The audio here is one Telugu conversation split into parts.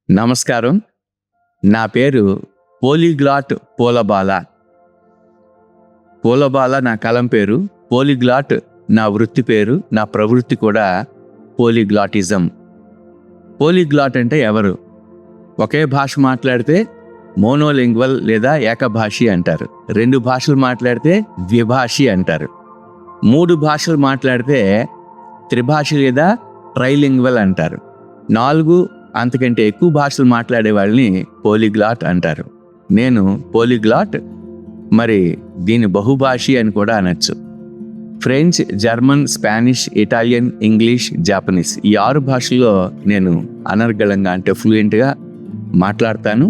నమస్కారం. నా పేరు పోలీగ్లాట్ పూలబాల. పూలబాల నా కలం పేరు, పోలీగ్లాట్ నా వృత్తి పేరు, నా ప్రవృత్తి కూడా పోలీగ్లాటిజం. పోలీగ్లాట్ అంటే ఎవరు? ఒకే భాష మాట్లాడితే మోనోలింగ్వల్ లేదా ఏకభాషి అంటారు. 2 భాషలు మాట్లాడితే ద్విభాషి అంటారు. 3 భాషలు మాట్లాడితే త్రిభాషి లేదా ట్రైలింగ్వల్ అంటారు. 4 అంతకంటే ఎక్కువ భాషలు మాట్లాడే వాళ్ళని పోలీగ్లాట్ అంటారు. నేను పోలీగ్లాట్, మరి దీని బహుభాషి అని కూడా అనొచ్చు. French, German, Spanish, Italian, English, Japanese ఈ 6 భాషల్లో నేను అనర్గళంగా అంటే ఫ్లూయెంట్గా మాట్లాడతాను.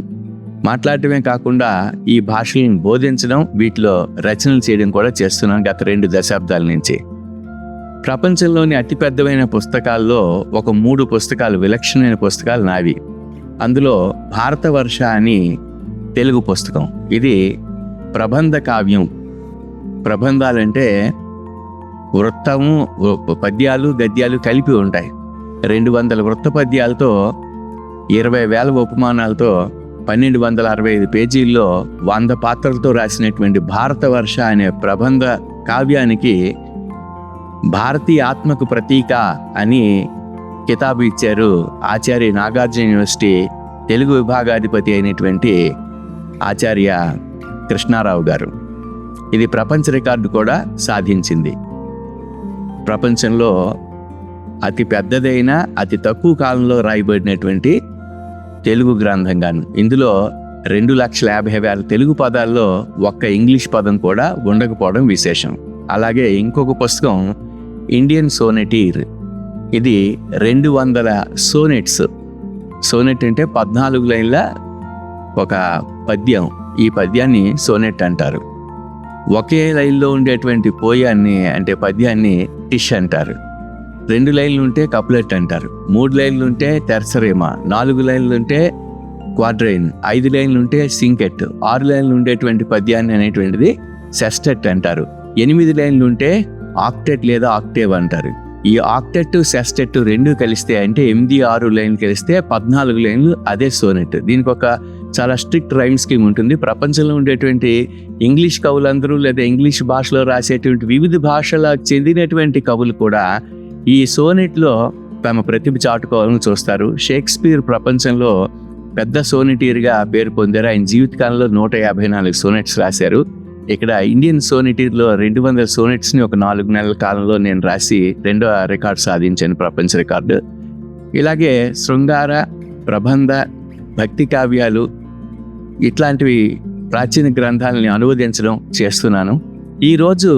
మాట్లాడటమే కాకుండా ఈ భాషలను బోధించడం, వీటిలో రచనలు చేయడం కూడా చేస్తున్నాను గత 2 దశాబ్దాల నుంచి. ప్రపంచంలోని అతిపెద్దమైన పుస్తకాల్లో ఒక 3 పుస్తకాలు, విలక్షణమైన పుస్తకాలు నావి. అందులో భారతవర్ష అని తెలుగు పుస్తకం. ఇది ప్రబంధ కావ్యం. ప్రబంధాలంటే వృత్తము, పద్యాలు, గద్యాలు కలిపి ఉంటాయి. 200 వృత్త పద్యాలతో 20,000 ఉపమానాలతో 1265 పేజీల్లో 100 పాత్రలతో రాసినటువంటి భారతవర్ష అనే ప్రబంధ కావ్యానికి భారతీయ ఆత్మకు ప్రతీక అని కితాబు ఇచ్చారు ఆచార్య నాగార్జున యూనివర్సిటీ తెలుగు విభాగాధిపతి అయినటువంటి ఆచార్య కృష్ణారావు గారు. ఇది ప్రపంచ రికార్డు కూడా సాధించింది. ప్రపంచంలో అతి పెద్దదైన, అతి తక్కువ కాలంలో రాయబడినటువంటి తెలుగు గ్రంథంగాను. ఇందులో 2,50,000 తెలుగు పదాల్లో ఒక్క ఇంగ్లీష్ పదం కూడా ఉండకపోవడం విశేషం. అలాగే ఇంకొక పుస్తకం ఇండియన్ సోనెటీర్. ఇది 200 సోనెట్స్. సోనెట్ అంటే 14 లైన్ల ఒక పద్యం. ఈ పద్యాన్ని సోనెట్ అంటారు. ఒకే లైన్లో ఉండేటువంటి పోయాన్ని అంటే పద్యాన్ని టిష్ అంటారు. 2 లైన్లు ఉంటే కప్లెట్ అంటారు. 3 లైన్లు ఉంటే తెర్సరేమా, 4 లైన్లు ఉంటే క్వాడ్రైన్, 5 లైన్లు ఉంటే సింకెట్, 6 లైన్లు ఉండేటువంటి పద్యాన్ని అనేటువంటిది సెస్టెట్ అంటారు. 8 లైన్లు ఉంటే ఆక్టెట్ లేదా ఆక్టేవ్ అంటారు. ఈ ఆక్టెట్, సెస్టెట్ 2 కలిస్తే అంటే 8, 6 లైన్లు కలిస్తే 14 లైన్లు, అదే సోనెట్. దీనికి ఒక చాలా స్ట్రిక్ట్ రైమ్ స్కీమ్ ఉంటుంది. ప్రపంచంలో ఉండేటువంటి ఇంగ్లీష్ కవులందరూ లేదా ఇంగ్లీష్ భాషలో రాసేటువంటి వివిధ భాషలకు చెందినటువంటి కవులు కూడా ఈ సోనెట్లో తమ ప్రతిభ చాటుకోవాలని చూస్తారు. షేక్స్పియర్ ప్రపంచంలో పెద్ద సోనెటీర్గా పేరు పొందారు. ఆయన జీవితకాలంలో 154 సోనెట్స్ రాశారు. ఇక్కడ ఇండియన్ సోనెటీర్లో 200 సోనెట్స్ని ఒక 4 నెలల కాలంలో నేను రాసి 2వ రికార్డు సాధించాను, ప్రపంచ రికార్డు. ఇలాగే శృంగార, ప్రబంధ, భక్తి కావ్యాలు ఇట్లాంటివి ప్రాచీన గ్రంథాలని అనువదించడం చేస్తున్నాను. ఈరోజు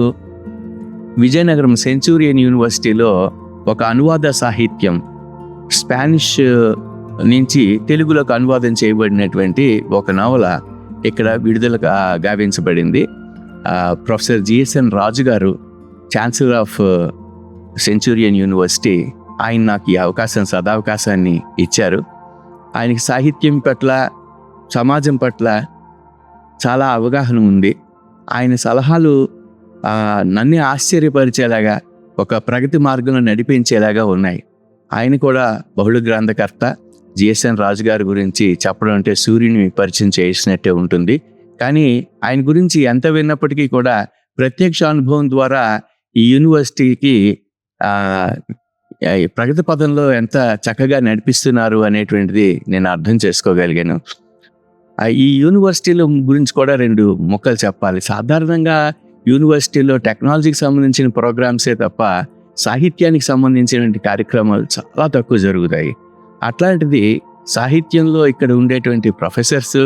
విజయనగరం సెంచూరియన్ యూనివర్సిటీలో ఒక అనువాద సాహిత్యం, స్పానిష్ నుంచి తెలుగులోకి అనువాదం చేయబడినటువంటి ఒక నవల ఇక్కడ విడుదల గావించబడింది. ప్రొఫెసర్ జిఎస్ఎన్ రాజు గారు, ఛాన్సలర్ ఆఫ్ సెంచూరియన్ యూనివర్సిటీ, ఆయన నాకు ఈ సదావకాశాన్ని ఇచ్చారు. ఆయనకి సాహిత్యం పట్ల, సమాజం పట్ల చాలా అవగాహన ఉంది. ఆయన సలహాలు నన్ను ఆశ్చర్యపరిచేలాగా, ఒక ప్రగతి మార్గంలో నడిపించేలాగా ఉన్నాయి. ఆయన కూడా బహుళ గ్రంథకర్త. జిఎస్ఎన్ రాజు గారి గురించి చెప్పడం అంటే సూర్యుని పరిచయం చేసినట్టే ఉంటుంది. కానీ ఆయన గురించి ఎంత విన్నప్పటికీ కూడా ప్రత్యక్ష అనుభవం ద్వారా ఈ యూనివర్సిటీకి ప్రగతి పదంలో ఎంత చక్కగా నడిపిస్తున్నారు అనేటువంటిది నేను అర్థం చేసుకోగలిగాను. ఈ యూనివర్సిటీల గురించి కూడా 2 ముక్కలు చెప్పాలి. సాధారణంగా యూనివర్సిటీలో టెక్నాలజీకి సంబంధించిన ప్రోగ్రామ్సే తప్ప సాహిత్యానికి సంబంధించినటువంటి కార్యక్రమాలు చాలా తక్కువ జరుగుతాయి. అట్లాంటిది సాహిత్యంలో ఇక్కడ ఉండేటువంటి ప్రొఫెసర్స్,